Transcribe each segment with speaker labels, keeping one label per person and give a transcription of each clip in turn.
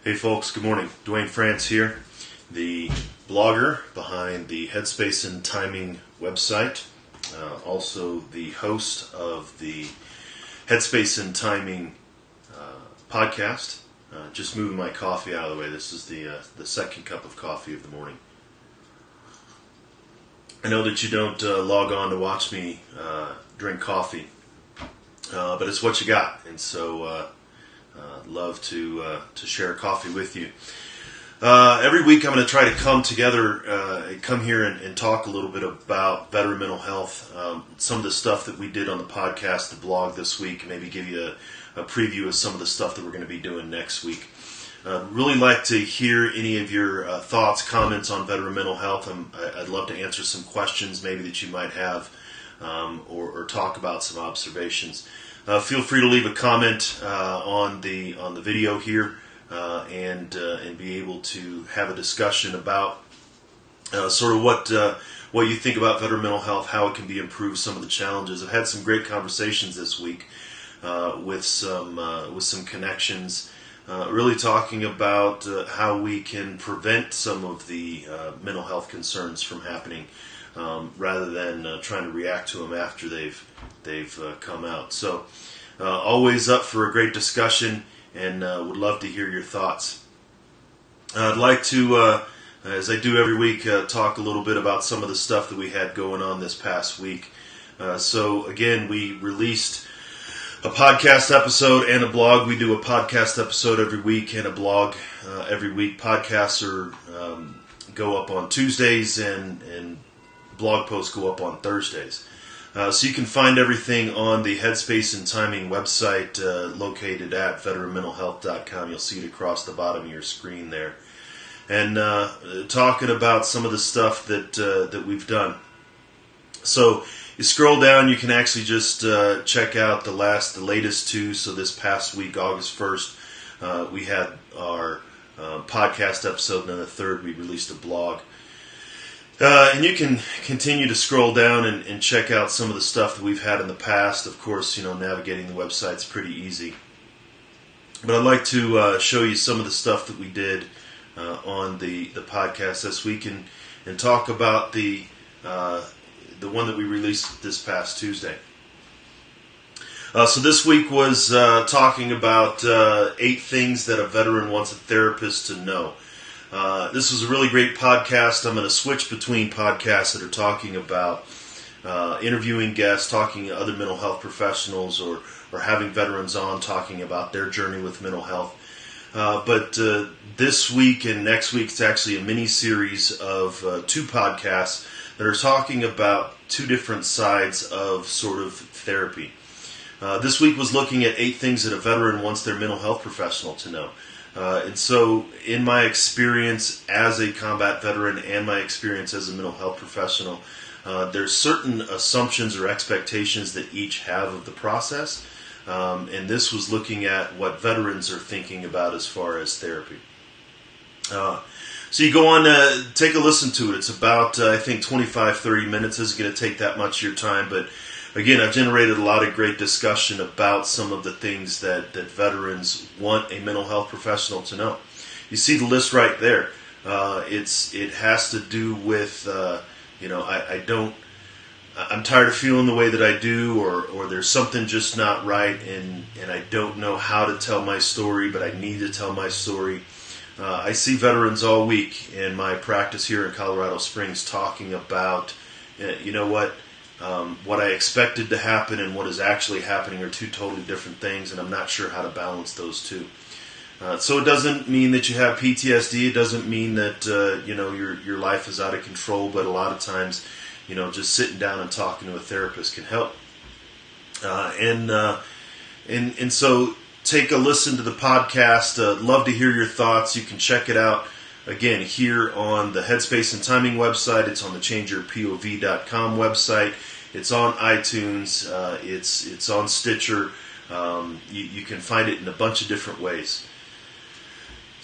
Speaker 1: Hey folks, good morning. Dwayne France here, the blogger behind the Headspace and Timing website, also the host of the Headspace and Timing podcast. Just moving my coffee out of the way. This is the second cup of coffee of the morning. I know that you don't log on to watch me drink coffee, but it's what you got, and so love to share coffee with you. Every week I'm going to try to come here and talk a little bit about veteran mental health, some of the stuff that we did on the podcast, the blog this week, maybe give you a preview of some of the stuff that we're going to be doing next week. Really like to hear any of your thoughts, comments on veteran mental health. I'd love to answer some questions maybe that you might have, or talk about some observations. Feel free to leave a comment on the video here, and be able to have a discussion about sort of what you think about veteran mental health, how it can be improved, some of the challenges. I've had some great conversations this week with some connections, really talking about how we can prevent some of the mental health concerns from happening, rather than trying to react to them after they've come out. So always up for a great discussion, and would love to hear your thoughts. I'd like to, as I do every week, talk a little bit about some of the stuff that we had going on this past week. So again, we released a podcast episode and a blog. We do a podcast episode every week and a blog every week. Podcasts go up on Tuesdays, and blog posts go up on Thursdays. So you can find everything on the Headspace and Timing website, located at veteranmentalhealth.com. You'll see it across the bottom of your screen there. And talking about some of the stuff that we've done. So you scroll down, you can actually just check out the latest two. So this past week, August 1st, we had our podcast episode, and then the 3rd we released a blog. And you can continue to scroll down and check out some of the stuff that we've had in the past. Of course, navigating the website's pretty easy. But I'd like to show you some of the stuff that we did on the podcast this week, and talk about the one that we released this past Tuesday. So this week was talking about 8 things that a veteran wants a therapist to know. This was a really great podcast. I'm going to switch between podcasts that are talking about interviewing guests, talking to other mental health professionals, or having veterans on talking about their journey with mental health. But this week and next week, it's actually a mini-series of 2 podcasts that are talking about 2 different sides of sort of therapy. This week was looking at 8 things that a veteran wants their mental health professional to know. And so, in my experience as a combat veteran and my experience as a mental health professional, there's certain assumptions or expectations that each have of the process. And this was looking at what veterans are thinking about as far as therapy. So you go on, take a listen to it. It's about, I think, 25-30 minutes. It isn't going to take that much of your time, but again, I've generated a lot of great discussion about some of the things that veterans want a mental health professional to know. You see the list right there. It has to do with, I'm tired of feeling the way that I do, or there's something just not right, and I don't know how to tell my story, but I need to tell my story. I see veterans all week in my practice here in Colorado Springs talking about, what I expected to happen and what is actually happening are 2 totally different things, and I'm not sure how to balance those 2. So it doesn't mean that you have PTSD. It doesn't mean that your life is out of control. But a lot of times, just sitting down and talking to a therapist can help. And so take a listen to the podcast. Love to hear your thoughts. You can check it out again here on the Headspace and Timing website. It's on the ChangeYourPOV.com website. It's on iTunes. It's on Stitcher. You can find it in a bunch of different ways.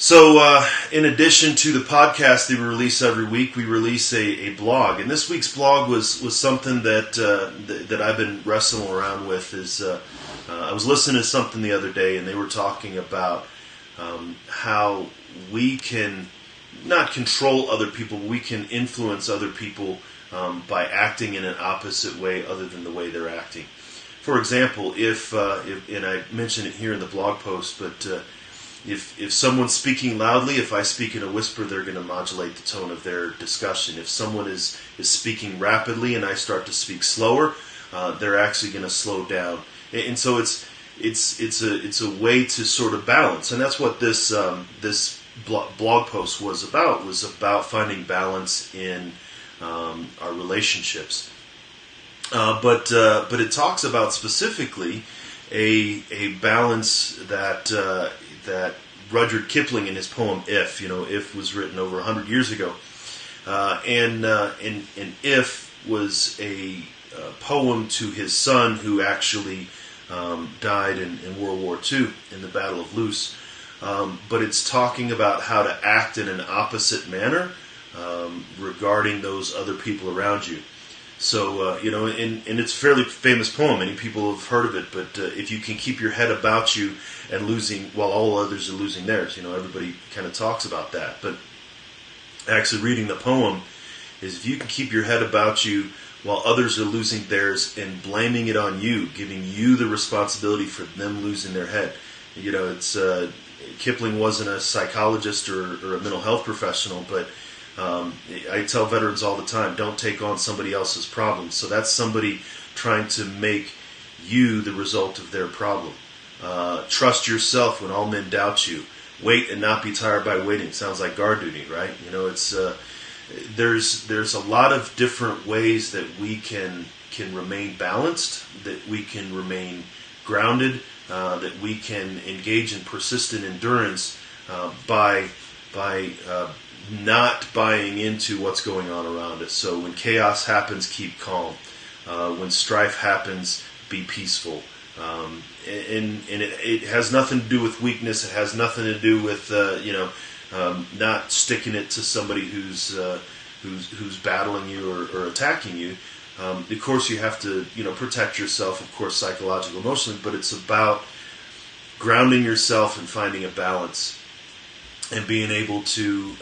Speaker 1: So, in addition to the podcast that we release every week, we release a blog. And this week's blog was something that I've been wrestling around with. I was listening to something the other day, and they were talking about how we can not control other people, we can influence other people by acting in an opposite way other than the way they're acting. For example, if and I mentioned it here in the blog post, but if someone's speaking loudly, if I speak in a whisper, they're going to modulate the tone of their discussion. If someone is speaking rapidly and I start to speak slower, they're actually going to slow down. And so it's a way to sort of balance, and that's what this blog post was about finding balance in our relationships. But it talks about specifically a balance that Rudyard Kipling in his poem "If," "If" was written over 100 years ago, and "If" was a poem to his son who actually died in World War II in the Battle of Loos. But it's talking about how to act in an opposite manner regarding those other people around you. So, and it's a fairly famous poem. Many people have heard of it, but if you can keep your head about you and losing while all others are losing theirs, everybody kind of talks about that. But actually reading the poem is if you can keep your head about you while others are losing theirs and blaming it on you, giving you the responsibility for them losing their head. It's Kipling wasn't a psychologist or a mental health professional, but I tell veterans all the time, don't take on somebody else's problems. So that's somebody trying to make you the result of their problem. Trust yourself when all men doubt you. Wait and not be tired by waiting. Sounds like guard duty, right? It's there's a lot of different ways that we can remain balanced, that we can remain grounded, that we can engage in persistent endurance by not buying into what's going on around us. So when chaos happens, keep calm. When strife happens, be peaceful. And it has nothing to do with weakness. It has nothing to do with not sticking it to somebody who's battling you or attacking you. Of course, you have to protect yourself, of course, psychologically, emotionally. But it's about grounding yourself and finding a balance and being able to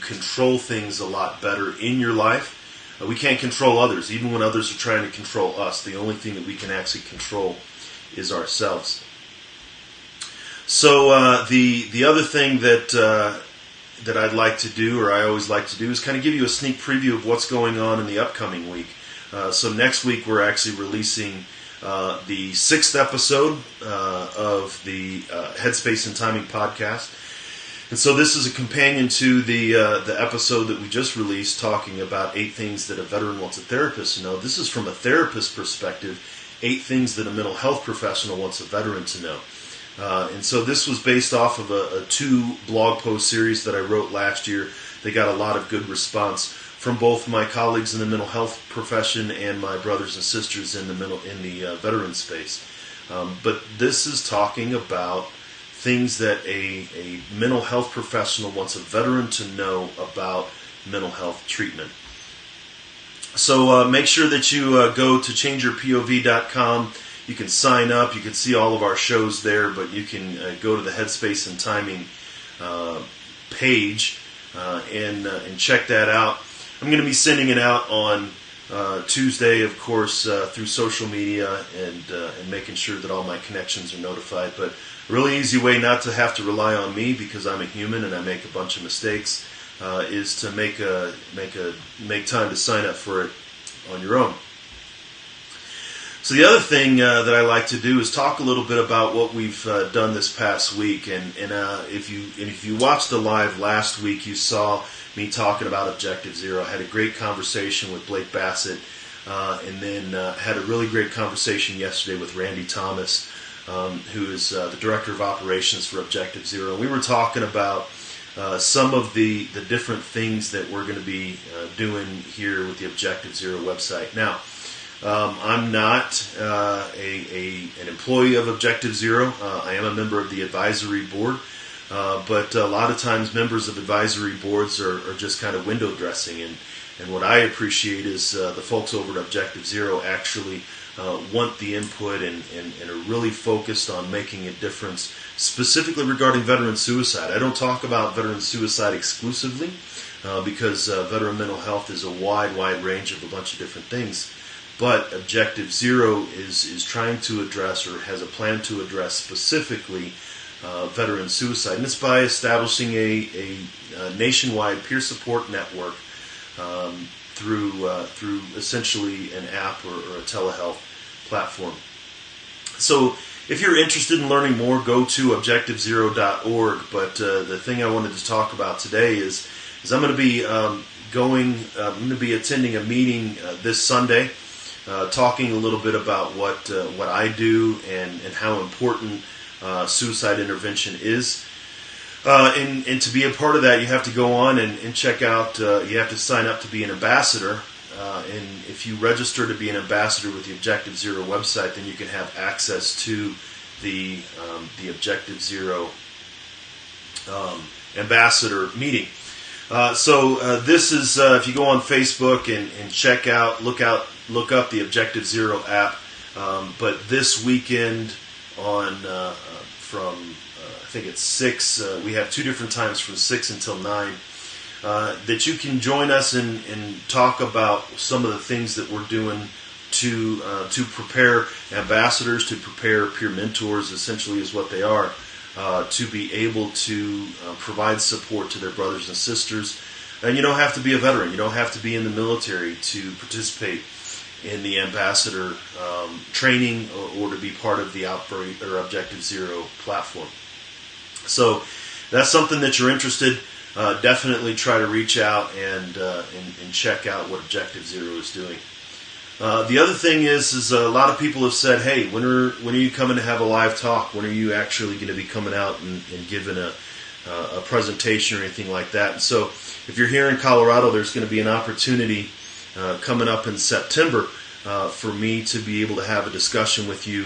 Speaker 1: control things a lot better in your life. We can't control others, even when others are trying to control us. The only thing that we can actually control is ourselves. So the other thing that I'd like to do, or I always like to do, is kind of give you a sneak preview of what's going on in the upcoming week. So next week we're actually releasing the 6th episode of the Headspace and Timing podcast. And so this is a companion to the episode that we just released talking about 8 things that a veteran wants a therapist to know. This is from a therapist perspective, 8 things that a mental health professional wants a veteran to know. And so this was based off of a 2 blog post series that I wrote last year. They got a lot of good response from both my colleagues in the mental health profession and my brothers and sisters in the veteran space. But this is talking about things that a mental health professional wants a veteran to know about mental health treatment. So make sure that you go to changeyourpov.com. You can sign up. You can see all of our shows there, but you can go to the Headspace and Timing page and check that out. I'm going to be sending it out on Tuesday, of course, through social media and making sure that all my connections are notified. But a really easy way not to have to rely on me, because I'm a human and I make a bunch of mistakes, is to make time to sign up for it on your own. So the other thing that I like to do is talk a little bit about what we've done this past week. And if you watched the live last week, you saw me talking about Objective Zero. I had a great conversation with Blake Bassett, and then had a really great conversation yesterday with Randy Thomas, who is the Director of Operations for Objective Zero. We were talking about some of the different things that we're going to be doing here with the Objective Zero website. Now, I'm not an employee of Objective Zero. I am a member of the advisory board, but a lot of times members of advisory boards are just kind of window dressing. And what I appreciate is the folks over at Objective Zero actually want the input and are really focused on making a difference, specifically regarding veteran suicide. I don't talk about veteran suicide exclusively because veteran mental health is a wide range of a bunch of different things. But Objective Zero is trying to address, or has a plan to address specifically, veteran suicide. And it's by establishing a nationwide peer support network through essentially an app or a telehealth platform. So if you're interested in learning more, go to objectivezero.org. But the thing I wanted to talk about today is I'm going to be I'm going to be attending a meeting this Sunday, talking a little bit about what I do and how important suicide intervention is. And to be a part of that, you have to go on and check out, you have to sign up to be an ambassador. And if you register to be an ambassador with the Objective Zero website, then you can have access to the Objective Zero ambassador meeting. So this is, if you go on Facebook and check out, look up the Objective Zero app. But this weekend on from I think it's 6. We have 2 different times from 6 until 9. That you can join us and talk about some of the things that we're doing to prepare ambassadors, to prepare peer mentors, essentially is what they are, to be able to provide support to their brothers and sisters. And you don't have to be a veteran. You don't have to be in the military to participate in the ambassador training or to be part of the Outbreak or Objective Zero platform. So that's something that you're interested. Definitely try to reach out and check out what Objective Zero is doing. The other thing is a lot of people have said, "Hey, when are you coming to have a live talk? When are you actually going to be coming out and giving a presentation or anything like that?" And so, if you're here in Colorado, there's going to be an opportunity coming up in September for me to be able to have a discussion with you.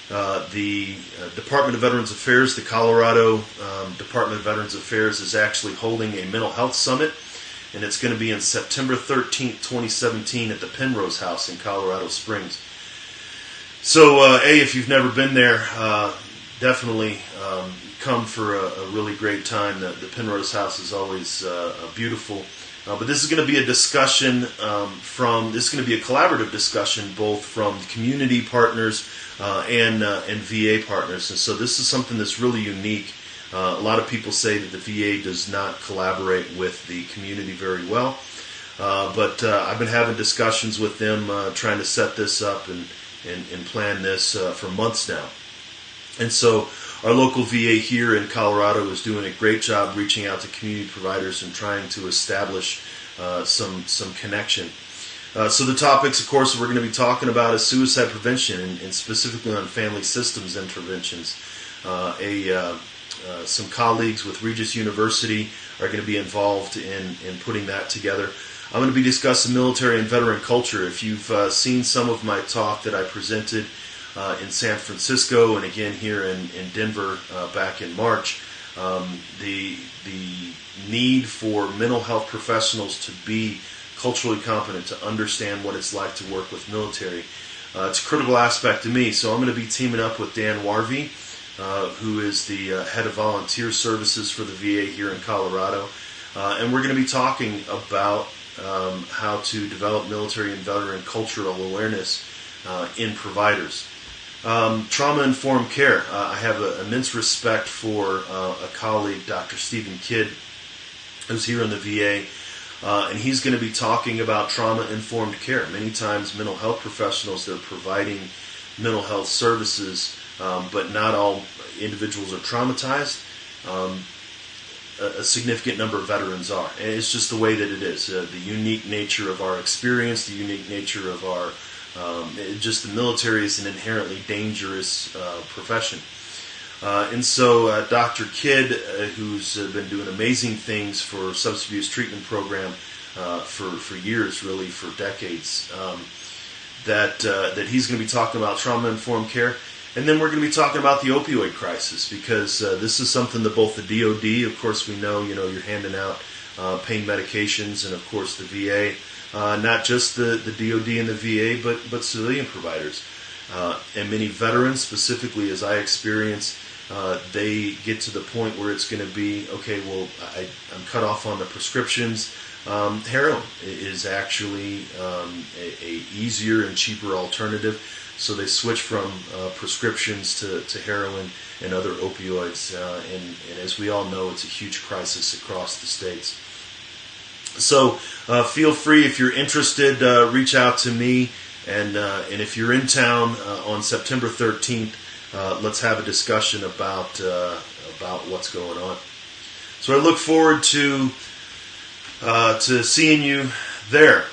Speaker 1: The Department of Veterans Affairs, the Colorado Department of Veterans Affairs, is actually holding a mental health summit, and it's going to be on September 13th, 2017 at the Penrose House in Colorado Springs. So, if you've never been there, definitely come for a really great time. The Penrose House is always beautiful. But this is going to be a discussion this is going to be a collaborative discussion both from community partners and VA partners. And so this is something that's really unique. A lot of people say that the VA does not collaborate with the community very well. But I've been having discussions with them trying to set this up and plan this for months now. And so our local VA here in Colorado is doing a great job reaching out to community providers and trying to establish some connection. So the topics, of course, we're going to be talking about is suicide prevention and specifically on family systems interventions. Some colleagues with Regis University are going to be involved in putting that together. I'm going to be discussing military and veteran culture. If you've seen some of my talk that I presented in San Francisco and again here in Denver back in March, the need for mental health professionals to be culturally competent, to understand what it's like to work with military. It's a critical aspect to me, so I'm going to be teaming up with Dan Warvey, who is the head of volunteer services for the VA here in Colorado, and we're going to be talking about how to develop military and veteran cultural awareness in providers. Trauma-informed care. I have immense respect for a colleague, Dr. Stephen Kidd, who's here in the VA, and he's going to be talking about trauma-informed care. Many times mental health professionals, they're providing mental health services, but not all individuals are traumatized. A significant number of veterans are. And it's just the way that it is. The unique nature of our experience, the unique nature of our just the military is an inherently dangerous profession. And so Dr. Kidd, who's been doing amazing things for substance abuse treatment program for years, really for decades, that he's going to be talking about trauma-informed care. And then we're going to be talking about the opioid crisis, because this is something that both the DOD, of course we know, you're handing out pain medications, and of course the VA, not just the DoD and the VA, but civilian providers. And many veterans, specifically as I experience, they get to the point where it's going to be, okay, well, I'm cut off on the prescriptions. Heroin is actually a easier and cheaper alternative. So they switch from prescriptions to heroin and other opioids. And as we all know, it's a huge crisis across the states. So feel free, if you're interested, reach out to me. And if you're in town on September 13th, let's have a discussion about what's going on. So I look forward to seeing you there.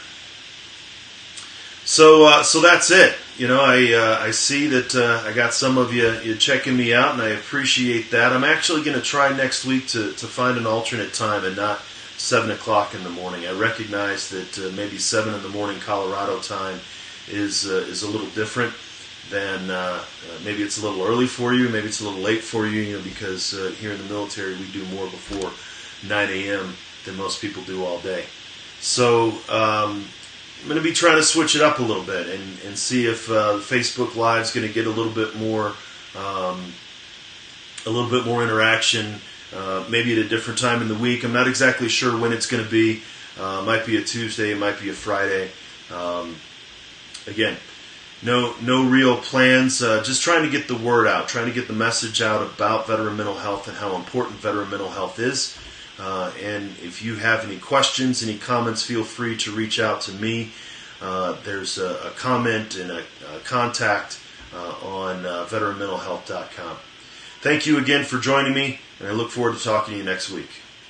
Speaker 1: So that's it. I see that I got some of you checking me out, and I appreciate that. I'm actually going to try next week to find an alternate time and not 7 o'clock in the morning. I recognize that maybe 7 in the morning Colorado time is a little different than maybe it's a little early for you, maybe it's a little late for you, because here in the military we do more before 9 a.m. than most people do all day. So I'm going to be trying to switch it up a little bit and see if Facebook Live is going to get a little bit more interaction. Maybe at a different time in the week. I'm not exactly sure when it's going to be. It might be a Tuesday. It might be a Friday. Again, no real plans. Just trying to get the word out, trying to get the message out about veteran mental health and how important veteran mental health is. And if you have any questions, any comments, feel free to reach out to me. There's a comment and a contact on veteranmentalhealth.com. Thank you again for joining me, and I look forward to talking to you next week.